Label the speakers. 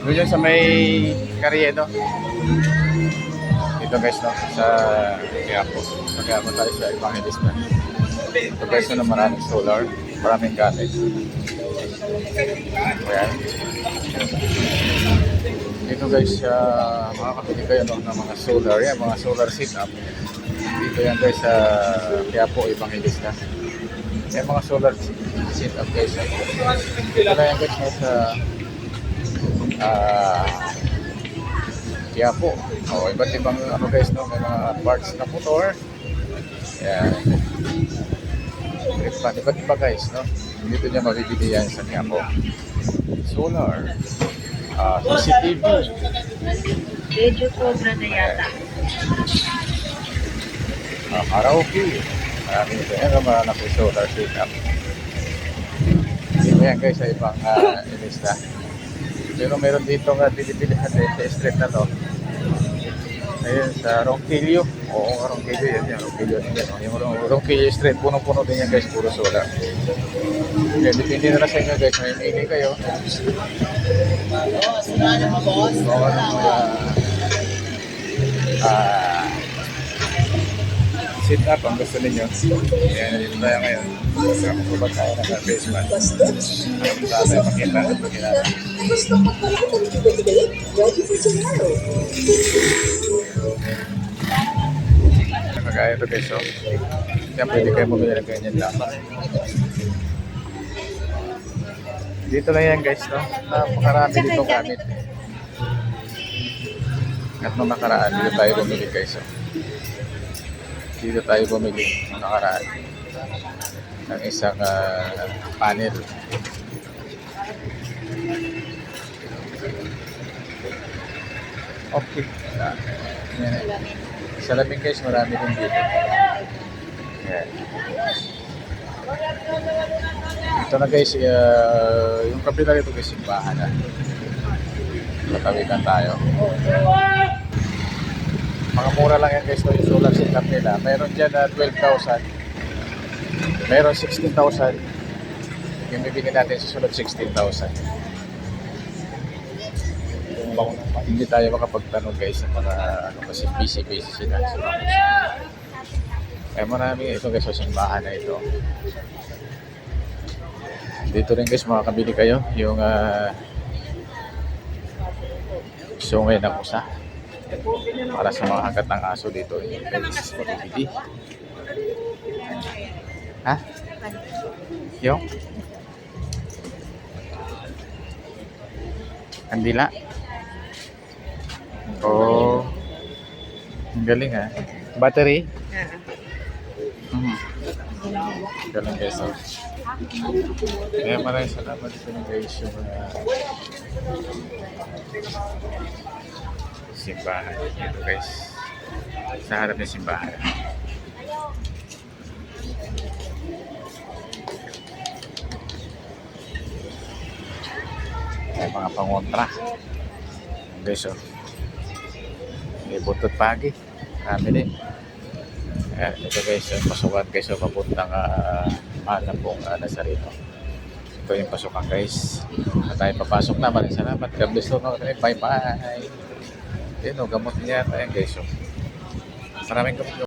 Speaker 1: Doon yan sa may Carriedo. Dito guys, no? Sa Quiapo. Sa Quiapo tayo sa Evangelista. Ito guys, no, maraming solar. Maraming gamit. Ayan. Dito guys, makakapili kayo no, ng mga solar. Yan, mga solar setup. Dito yan guys sa Quiapo, Evangelista. Yan mga solar setup guys. Dito na yan guys no, sa Quiapo. O, iba't ibang ano guys no, may mga parts na motor. Yan. Iba't iba guys no. Dito niya mabibili yan sa Quiapo. Solar. CCTV.
Speaker 2: Medyo sobra na yata.
Speaker 1: Karaoke. Marami ito. Yan ang mga solar setup. Dito yan guys sa ibang ilista. Pero meron dito nga bili-bili sa street na to. Ayun sa Ronquillo. Oo, Ronquillo yan. Ronquillo yan. Yung Ronquillo Street, punong-puno din yan guys, puro solar. Kaya depende na lang sa inyo guys, may mili kayo. Oo, sit up ang gusto ninyo. Ayan, dito tayo ngayon. Kapag tayo na sa basement. Harap tayo makita at magkilala.
Speaker 3: Gusto ko pala ito ready for tomorrow.
Speaker 1: Kagaya ito guys, so yan pwede kayo bumili ng ganyan lamang. Dito lang yan guys, no? Napakarami dito gamit. At nung nakaraan, dito tayo bumili guys, so dito tayo bumili nung nakaraan ng isang panel. Okay. Salamin guys, marami din dito. Yan. Ito na guys, yung kabila rito guys, simbahan na. Tatawikan tayo. Mga mura lang yan guys, yung solar setup nila. Meron dyan na 12,000. Meron 16,000. Yung bibigyan natin sa sunod 16,000. Hindi tayo makapagtanong guys sa mga ano kasi busy sila. Eh marami ito guys sa simbahan na ito. Dito rin guys makakabili kayo yung sungay ng usa. Para sa mga hagat ng aso dito yung guys makabili. Ha? Yung? Kandila? Oh, ang galing ha. Battery? Galing guys. Kaya maraming salamat sa guys yung simbahan dito guys. Sa harap ng simbahan. May mga pangontra. Guys oh. May buntot pagi. Marami din. Ayan, ito guys, yung pasukan guys, so papuntang Manabong Nazareno. Ito yung pasukan guys. At tayo papasok na. Maraming salamat. God bless you. Bye bye. Yun o, gamot niya. Ayan guys. So, maraming gamot.